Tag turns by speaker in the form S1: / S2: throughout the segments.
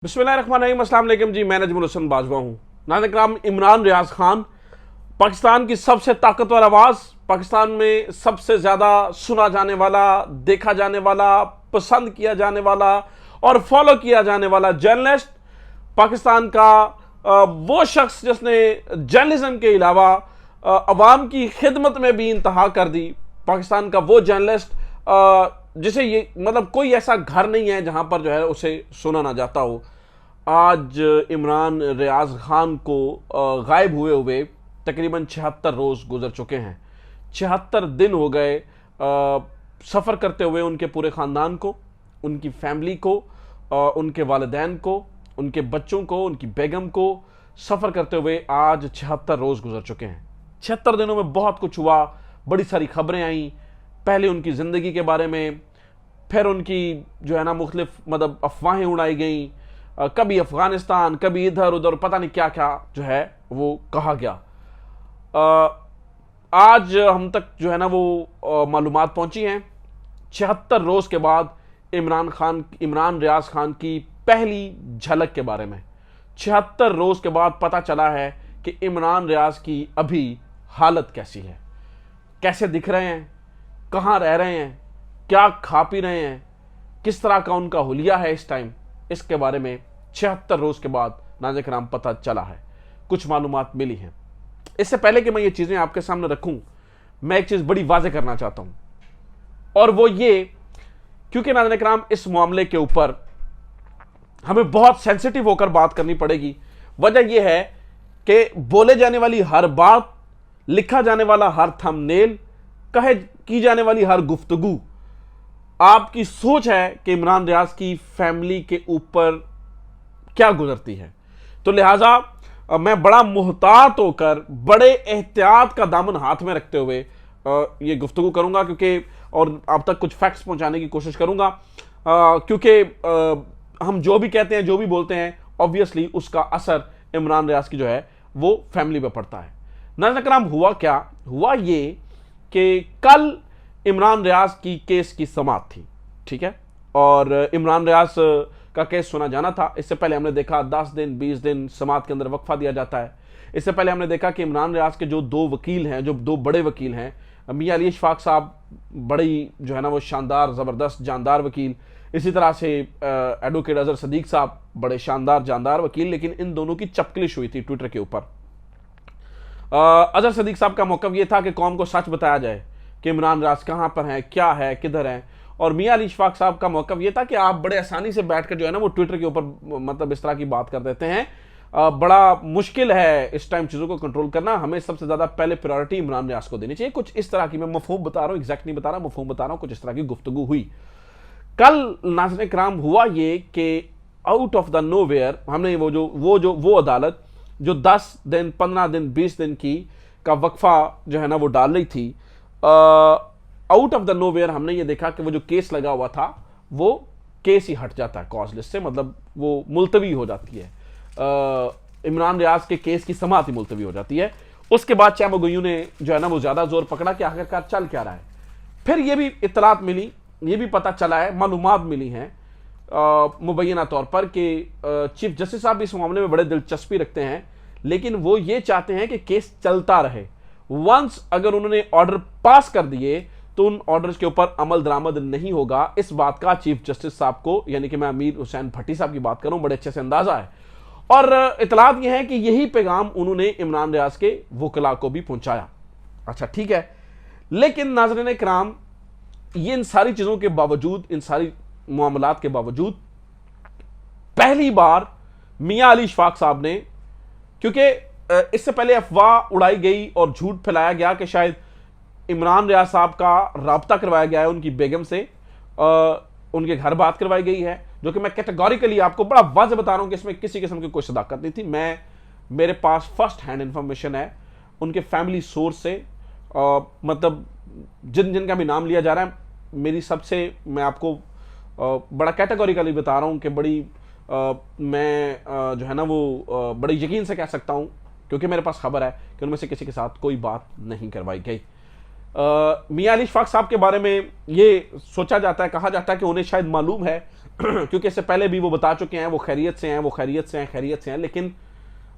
S1: बिस्मिल्लाहिर्रहमानिर्रहीम, अस्सलाम वालेकुम जी। मैं नजमुल हसन बाजवा हूँ। नाज़रीन, इमरान रियाज खान पाकिस्तान की सबसे ताकतवर आवाज़, पाकिस्तान में सबसे ज़्यादा सुना जाने वाला, देखा जाने वाला, पसंद किया जाने वाला और फॉलो किया जाने वाला जर्नलिस्ट, पाकिस्तान का वो शख्स जिसने जर्नलिज्म के अलावा अवाम की खिदमत में भी इंतहा कर दी। पाकिस्तान का वो जर्नलिस्ट जिसे ये मतलब कोई ऐसा घर नहीं है जहां पर जो है उसे सुना ना जाता हो। आज इमरान रियाज खान को गायब हुए हुए तकरीबन 76 रोज़ गुजर चुके हैं। 76 दिन हो गए सफ़र करते हुए उनके पूरे ख़ानदान को, उनकी फैमिली को, उनके वालिदैन को, उनके बच्चों को, उनकी बेगम को सफ़र करते हुए आज 76 रोज़ गुजर चुके हैं। 76 दिनों में बहुत कुछ हुआ, बड़ी सारी खबरें आई। पहले उनकी ज़िंदगी के बारे में, फिर उनकी जो है ना मुख्तलिफ मतलब अफवाहें उड़ाई गई, कभी अफ़गानिस्तान, कभी इधर उधर, पता नहीं क्या क्या जो है वो कहा गया। आज हम तक जो है ना वो मालूमात पहुंची हैं 76 रोज़ के बाद इमरान रियाज खान की पहली झलक के बारे में। 76 रोज़ के बाद पता चला है कि इमरान रियाज की अभी हालत कैसी है, कैसे दिख रहे हैं, कहाँ रह रहे हैं, क्या खा पी रहे हैं, किस तरह का उनका हुलिया है इस टाइम। इसके बारे में 76 रोज़ के बाद नाज़रीन पता चला है, कुछ मालूमात मिली हैं। इससे पहले कि मैं ये चीज़ें आपके सामने रखूं, मैं एक चीज़ बड़ी वाज़ेह करना चाहता हूं, और वो ये क्योंकि नाज़रीन इस मामले के ऊपर हमें बहुत सेंसिटिव होकर बात करनी पड़ेगी। वजह यह है कि बोले जाने वाली हर बात, लिखा जाने वाला हर थंबनेल, की जाने वाली हर गुफ्तगू आपकी सोच है कि इमरान रियाज की फैमिली के ऊपर क्या गुजरती है। तो लिहाजा मैं बड़ा मुहतात होकर, बड़े एहतियात का दामन हाथ में रखते हुए ये गुफ्तगू करूंगा, क्योंकि और आप तक कुछ फैक्ट्स पहुंचाने की कोशिश करूंगा, क्योंकि हम जो भी कहते हैं, जो भी बोलते हैं, ऑब्वियसली उसका असर इमरान रियाज की जो है वो फैमिली पे पड़ता है। नाज़रीन, हुआ क्या, हुआ ये कि कल इमरान रियाज की केस की समाअत थी, ठीक है, और इमरान रियाज का केस सुना जाना था। इससे पहले हमने देखा 10 दिन 20 दिन समाअत के अंदर वक्फा दिया जाता है। इससे पहले हमने देखा कि इमरान रियाज के जो दो वकील हैं, जो दो बड़े वकील हैं, मियां अली इशफाक साहब, बड़ी जो है ना वो शानदार, ज़बरदस्त, जानदार वकील, इसी तरह से एडवोकेट अजहर सदीक साहब, बड़े शानदार जानदार वकील, लेकिन इन दोनों की चपकलिश हुई थी ट्विटर के ऊपर। अजहर सदीक साहब का मौक़िफ़ ये था कि कौम को सच बताया जाए कि इमरान रियाज कहाँ पर हैं, क्या है, किधर हैं, और मियां अली इशफाक साहब का मौक़िफ़ ये था कि आप बड़े आसानी से बैठकर जो है ना वो ट्विटर के ऊपर मतलब इस तरह की बात कर देते हैं, बड़ा मुश्किल है इस टाइम चीज़ों को कंट्रोल करना, हमें सबसे ज़्यादा पहले प्रायोरिटी इमरान रियाज को देनी चाहिए। कुछ इस तरह की, मैं मफहूम बता रहा हूँ, एग्जैक्ट नहीं बता रहा, मफहूम बता रहा हूँ, कुछ इस तरह की गुफ्तगू हुई। कल नाज़रीन किराम हुआ ये कि आउट ऑफ द नोवेयर हमने वो अदालत जो 10 दिन 15 दिन 20 दिन की का वक्फा जो है ना वो डाल रही थी, आउट ऑफ द नोवेयर हमने ये देखा कि वो जो केस लगा हुआ था वो केस ही हट जाता है कॉज लिस्ट से, मतलब वो मुलतवी हो जाती है। इमरान रियाज के केस की समाअत ही मुलतवी हो जाती है। उसके बाद चैमगोयू ने जो है ना वो ज्यादा जोर पकड़ा कि आखिरकार चल क्या रहा है। फिर ये भी इत्तलात मिली, ये भी पता चला है, मालूमात मिली हैं मुबैना तौर पर कि चीफ जस्टिस साहब इस मामले में बड़े दिलचस्पी रखते हैं, लेकिन वो ये चाहते हैं कि केस चलता रहे। वंस अगर उन्होंने ऑर्डर पास कर दिए तो उन ऑर्डर्स के ऊपर अमल दरामद नहीं होगा। इस बात का चीफ जस्टिस साहब को, यानी कि मैं अमीर हुसैन भट्टी साहब की बात करूं, बड़े अच्छे से अंदाजा है, और इतलात यह है कि यही पैगाम उन्होंने इमरान रियाज के वकला को भी पहुंचाया। अच्छा, ठीक है, लेकिन नाज़रीन किराम, ये इन सारी चीजों के बावजूद, इन सारी मामलात के बावजूद, पहली बार मियां अली इशफाक साहब ने, क्योंकि इससे पहले अफवाह उड़ाई गई और झूठ फैलाया गया कि शायद इमरान रियाज साहब का राब्ता करवाया गया है उनकी बेगम से, उनके घर बात करवाई गई है, जो कि मैं कैटेगोरिकली आपको बड़ा वाज़ेह बता रहा हूं कि इसमें किसी किस्म की कोई सदाकत नहीं थी। मेरे पास फर्स्ट हैंड इंफॉर्मेशन है उनके फैमिली सोर्स से, मतलब जिनका भी नाम लिया जा रहा है, मेरी सबसे, मैं आपको बड़ा कैटेगोरिकली बता रहा हूं कि बड़ी मैं जो है ना वो बड़े यकीन से कह सकता हूं, क्योंकि मेरे पास खबर है कि उनमें से किसी के साथ कोई बात नहीं करवाई गई। मियां अली इशफाक साहब के बारे में ये सोचा जाता है, कहा जाता है कि उन्हें शायद मालूम है क्योंकि इससे पहले भी वो बता चुके हैं वो खैरियत से हैं, वो खैरियत से हैं, खैरियत से हैं। लेकिन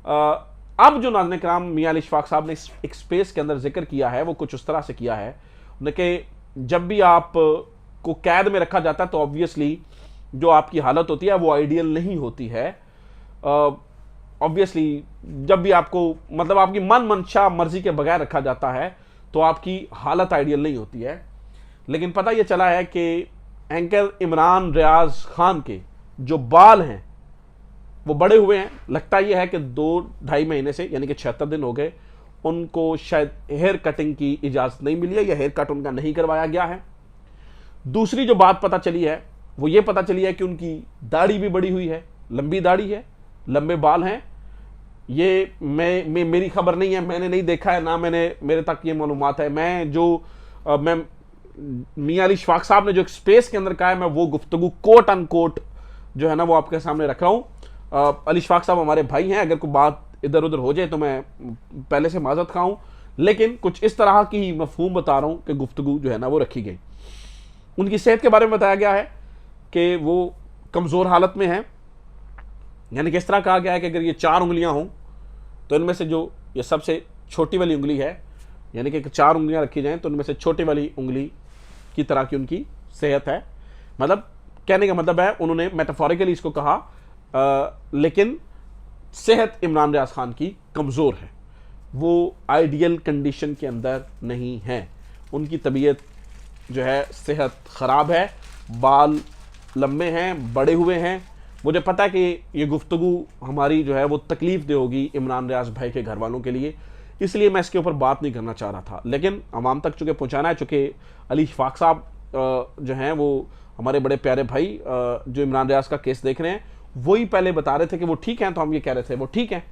S1: अब जो नाज़रीन किराम मियां अली इशफाक साहब ने एक स्पेस के अंदर जिक्र किया है वो कुछ उस तरह से किया है कि जब भी आप को कैद में रखा जाता है तो ऑब्वियसली जो आपकी हालत होती है वो आइडियल नहीं होती है। ऑब्वियसली जब भी आपको मतलब आपकी मन मंशा मर्जी के बगैर रखा जाता है तो आपकी हालत आइडियल नहीं होती है। लेकिन पता यह चला है कि एंकर इमरान रियाज खान के जो बाल हैं वो बड़े हुए हैं। लगता यह है कि 2-2.5 महीने से यानी कि 76 दिन हो गए उनको शायद हेयर कटिंग की इजाज़त नहीं मिली है या हेयर कट उनका नहीं करवाया गया है। दूसरी जो बात पता चली है वो ये पता चली है कि उनकी दाढ़ी भी बड़ी हुई है, लंबी दाढ़ी है, लंबे बाल हैं। ये मेरी खबर नहीं है, मैंने नहीं देखा है, ना मेरे तक ये मालूमात है। मैं मियां अली इशफाक साहब ने जो एक स्पेस के अंदर कहा है मैं वो गुफ्तगू कोट अनकोट जो है ना वो आपके सामने रख रहा हूं। अली इशफाक साहब हमारे भाई हैं, अगर कोई बात इधर उधर हो जाए तो मैं पहले से माजरत खाऊं, लेकिन कुछ इस तरह की ही मफहूम बता रहा हूं कि गुफ्तगू जो है ना वो रखी गई। उनकी सेहत के बारे में बताया गया है कि वो कमज़ोर हालत में हैं, यानी कि इस तरह कहा गया है कि अगर ये 4 उंगलियां हों तो इनमें से जो ये सबसे छोटी वाली उंगली है, यानी कि 4 उंगलियां रखी जाएं तो उनमें से छोटी वाली उंगली की तरह की उनकी सेहत है। मतलब कहने का मतलब है उन्होंने मेटाफोरिकली इसको कहा, लेकिन सेहत इमरान रियाज खान की कमज़ोर है, वो आइडियल कंडीशन के अंदर नहीं है। उनकी तबीयत जो है सेहत ख़राब है, बाल लंबे हैं, बड़े हुए हैं। मुझे पता है कि ये गुफ्तगू हमारी जो है वो तकलीफ दे होगी इमरान रियाज भाई के घर वालों के लिए, इसलिए मैं इसके ऊपर बात नहीं करना चाह रहा था। लेकिन आवाम तक चूँकि पहुँचाना है, चूँकि अली इशफाक साहब जो हैं वो हमारे बड़े प्यारे भाई जो इमरान रियाज का केस देख रहे हैं वही पहले बता रहे थे कि वो ठीक हैं, तो हम ये कह रहे थे वो ठीक हैं।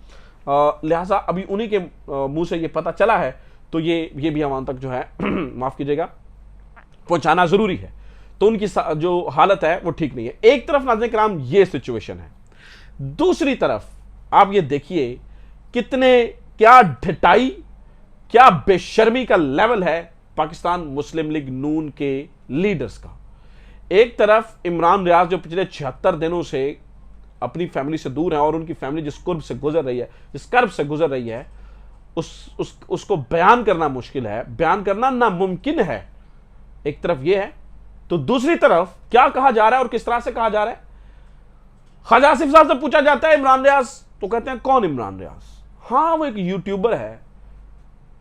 S1: लिहाजा अभी उन्हीं के मुँह से ये पता चला है तो ये भी आवाम तक जो है माफ़ कीजिएगा पहुँचाना ज़रूरी है। तो उनकी जो हालत है वो ठीक नहीं है। एक तरफ नाज़रीन किराम ये सिचुएशन है, दूसरी तरफ आप ये देखिए क्या ढिठाई, क्या बेशर्मी का लेवल है पाकिस्तान मुस्लिम लीग नून के लीडर्स का। एक तरफ इमरान रियाज जो पिछले 76 दिनों से अपनी फैमिली से दूर है और उनकी फैमिली जिस कर्ब से गुजर रही है उसको बयान करना मुश्किल है, बयान करना नामुमकिन है। एक तरफ यह है, तो दूसरी तरफ क्या कहा जा रहा है और किस तरह से कहा जा रहा है। ख्वाजा आसिफ साहब से पूछा जाता है इमरान रियाज, तो कहते हैं कौन इमरान रियाज? हाँ वो एक यूट्यूबर है।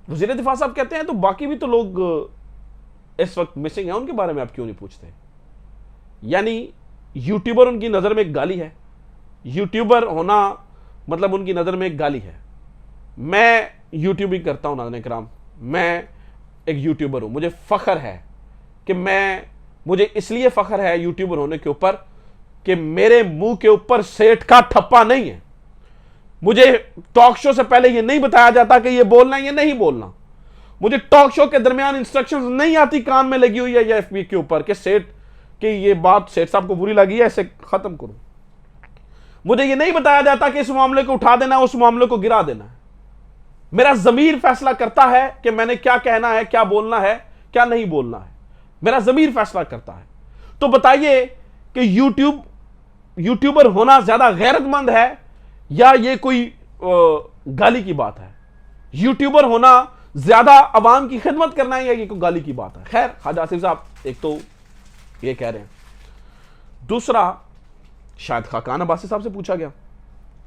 S1: वज़ीर दिफा साहब कहते हैं तो बाकी भी तो लोग इस वक्त मिसिंग है, उनके बारे में आप क्यों नहीं पूछते? यानी यूट्यूबर उनकी नजर में एक गाली है, यूट्यूबर होना मतलब उनकी नजर में एक गाली है। मैं यूट्यूबिंग करता हूं नाज़रीन किराम, मैं एक यूट्यूबर हूं, मुझे फख्र है कि मुझे इसलिए फख्र है यूट्यूबर होने के ऊपर कि मेरे मुंह के ऊपर सेठ का ठप्पा नहीं है। मुझे टॉक शो से पहले यह नहीं बताया जाता कि यह बोलना है, यह नहीं बोलना। मुझे टॉक शो के दरमियान इंस्ट्रक्शंस नहीं आती कान में लगी हुई है या एफबी के ऊपर कि सेठ कि ये बात सेठ साहब को बुरी लगी है, इसे खत्म करो। मुझे यह नहीं बताया जाता कि इस मामले को उठा देना है, उस मामले को गिरा देना है। मेरा ज़मीर फैसला करता है कि मैंने क्या कहना है, क्या बोलना है, क्या नहीं बोलना है। मेरा ज़मीर फैसला करता है। तो बताइए कि यूट्यूबर होना ज्यादा गैरतमंद है या ये कोई गाली की बात है? यूट्यूबर होना ज्यादा अवाम की खिदमत करना है या ये कोई गाली की बात है? खैर ख्वाजा आसिफ साहब एक तो ये कह रहे हैं, दूसरा शायद खाकान अब्बासी साहब से पूछा गया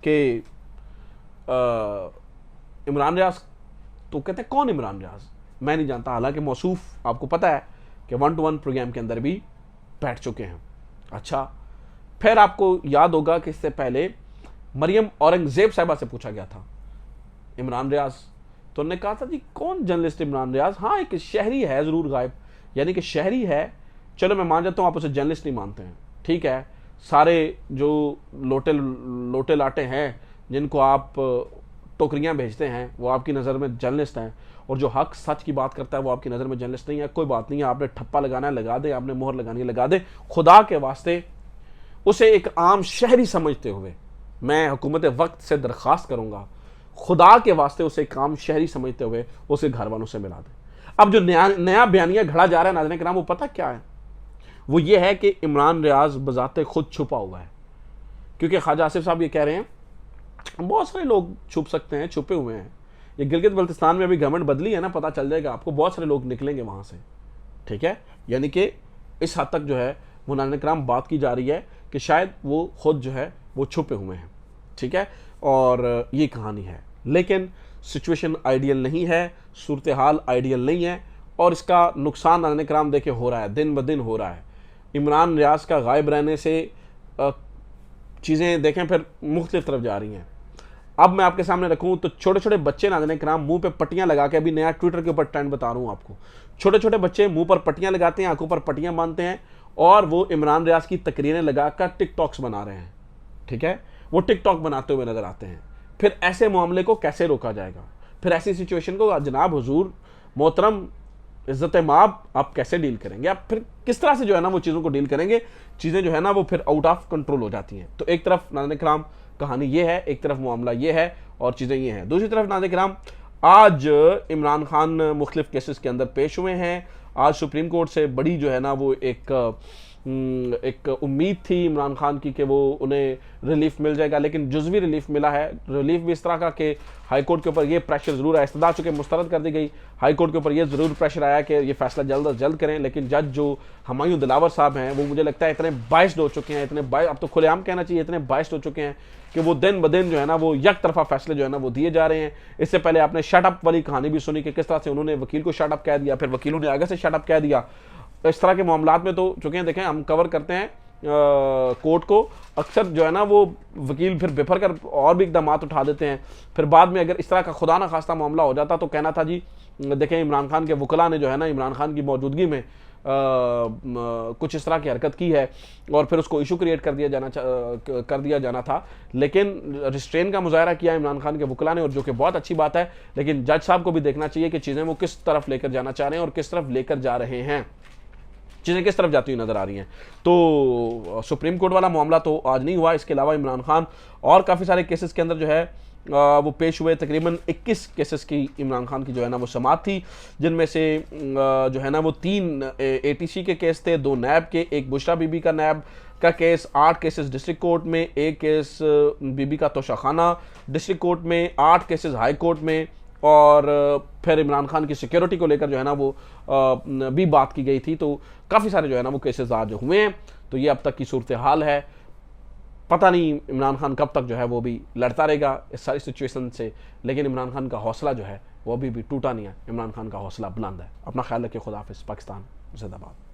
S1: कि इमरान रियाज, तो कहते हैं कौन इमरान रियाज? मैं नहीं जानता। हालांकि मौसूफ आपको पता है कि 1-to-1 प्रोग्राम के अंदर भी बैठ चुके हैं। अच्छा, फिर आपको याद होगा कि इससे पहले मरियम औरंगजेब साहिबा से पूछा गया था इमरान रियाज, तो उन्होंने कहा था जी कौन जर्नलिस्ट इमरान रियाज? हाँ एक शहरी है ज़रूर गायब, यानी कि शहरी है, चलो मैं मान जाता हूँ, आप उसे जर्नलिस्ट नहीं मानते हैं, ठीक है। सारे जो लोटे लाटे हैं जिनको आप टोकरियाँ भेजते हैं वो आपकी नज़र में जर्नलिस्ट हैं, और जो हक सच की बात करता है वो आपकी नज़र में जर्नलिस्ट नहीं है। कोई बात नहीं है, आपने ठप्पा लगाना है लगा दे, आपने मोहर लगानी है लगा दे। खुदा के वास्ते उसे एक आम शहरी समझते हुए मैं हुकूमत वक्त से दरख्वास्त करूँगा, खुदा के वास्ते उसे एक आम शहरी समझते हुए उसे घर वालों से मिला दे। अब जो नया बयानिया घड़ा जा रहा है नाज़रीन किराम, वो पता क्या है? वो ये है कि इमरान रियाज बजाते खुद छुपा हुआ है, क्योंकि ख्वाजा आसिफ साहब ये कह रहे हैं बहुत सारे लोग छुप सकते हैं, छुपे हुए हैं। ये गिलगित बल्तिस्तान में अभी गवर्नमेंट बदली है ना, पता चल जाएगा आपको, बहुत सारे लोग निकलेंगे वहां से, ठीक है। यानी कि इस हद तक जो है वो नाज़रीन किराम बात की जा रही है कि शायद वो खुद जो है वो छुपे हुए हैं, ठीक है। और ये कहानी है, लेकिन सिचुएशन आइडियल नहीं है, सूरत हाल आइडियल नहीं है, और इसका नुकसान नाज़रीन किराम देखे हो रहा है, दिन ब दिन हो रहा है। इमरान रियाज का गायब रहने से चीज़ें देखें फिर मुख्तलिफ तरफ जा रही हैं। अब मैं आपके सामने रखूं तो छोटे छोटे बच्चे नाज़रीन किराम मुंह पे पट्टियां लगा के, अभी नया ट्विटर के ऊपर ट्रेंड बता रहा हूं आपको, छोटे छोटे बच्चे मुंह पर पट्टियां लगाते हैं, आंखों पर पट्टियां बांधते हैं, और वो इमरान रियाज की तकरीरें लगाकर टिकटॉक्स बना रहे हैं, ठीक है। वो टिकटॉक बनाते हुए नजर आते हैं। फिर ऐसे मामले को कैसे रोका जाएगा? फिर ऐसी सिचुएशन को जनाब हुजूर मोहतरम इज्जत माब आप कैसे डील करेंगे? आप फिर किस तरह से जो है ना वो चीज़ों को डील करेंगे? चीज़ें जो है ना वो फिर आउट ऑफ कंट्रोल हो जाती हैं। तो एक तरफ नाज़रीन किराम कहानी ये है, एक तरफ मामला ये है और चीज़ें ये हैं। दूसरी तरफ नाज़रीन किराम आज इमरान खान मुख्तलिफ केसेस के अंदर पेश हुए हैं। आज सुप्रीम कोर्ट से बड़ी जो है ना वो एक उम्मीद थी इमरान खान की कि वो उन्हें रिलीफ मिल जाएगा, लेकिन जुज़वी रिलीफ मिला है। रिलीफ भी इस तरह का कि हाई कोर्ट के ऊपर ये प्रेशर ज़रूर आया, इस्तदा चुके मुस्तरद कर दी गई, हाई कोर्ट के ऊपर ये ज़रूर प्रेशर आया कि ये फैसला जल्द अज जल्द करें, लेकिन जज जो हुमायूं दिलावर साहब हैं वो मुझे लगता है इतने बाइस्ड हो चुके हैं, इतने अब तो खुलेआम कहना चाहिए, इतने बाइस्ड हो चुके हैं कि वो दिन ब दिन जो है ना वो एक तरफा फैसले जो है ना वो दिए जा रहे हैं। इससे पहले आपने शट अप वाली कहानी भी सुनी कि किस तरह से उन्होंने वकील को शट अप कह दिया, फिर वकीलों ने आगे से शट अप कह दिया। इस तरह के मामलात में तो चुके हैं, देखें हम कवर करते हैं कोर्ट को, अक्सर जो है ना वो वकील फिर बिफर कर और भी इकदाम उठा देते हैं। फिर बाद में अगर इस तरह का खुदा ना खास्ता मामला हो जाता तो कहना था जी देखें इमरान खान के वकला ने जो है ना इमरान खान की मौजूदगी में कुछ इस तरह की हरकत की है, और फिर उसको इशू क्रिएट कर दिया जाना था। लेकिन रिस्ट्रेन का मुजाहरा किया इमरान खान के वकला ने, और जो कि बहुत अच्छी बात है। लेकिन जज साहब को भी देखना चाहिए कि चीज़ें वो किस तरफ लेकर जाना चाह रहे हैं और किस तरफ लेकर जा रहे हैं, चीज़ें किस तरफ जाती हुई नजर आ रही हैं। तो सुप्रीम कोर्ट वाला मामला तो आज नहीं हुआ, इसके अलावा इमरान खान और काफ़ी सारे केसेस के अंदर जो है वो पेश हुए। तकरीबन 21 केसेस की इमरान खान की जो है ना वो समाअत थी, जिनमें से जो है ना वो 3 ATC के केस थे, 2 नैब के, 1 बुशरा बीबी का नैब का केस, 8 केसेस डिस्ट्रिक्ट कोर्ट में, 1 केस बीबी का तोशाखाना डिस्ट्रिक्ट कोर्ट में, 8 केसेस हाई कोर्ट में, और फिर इमरान खान की सिक्योरिटी को लेकर जो है ना वो भी बात की गई थी। तो काफ़ी सारे जो है ना वो केसेस आज हुए हैं। तो ये अब तक की सूरत हाल है। पता नहीं इमरान खान कब तक जो है वो भी लड़ता रहेगा इस सारी सिचुएशन से, लेकिन इमरान खान का हौसला जो है वो अभी भी टूटा नहीं है। इमरान खान का हौसला बुलंद है। अपना ख्याल रखिए। खुदा हाफिज़। पाकिस्तान जिंदाबाद।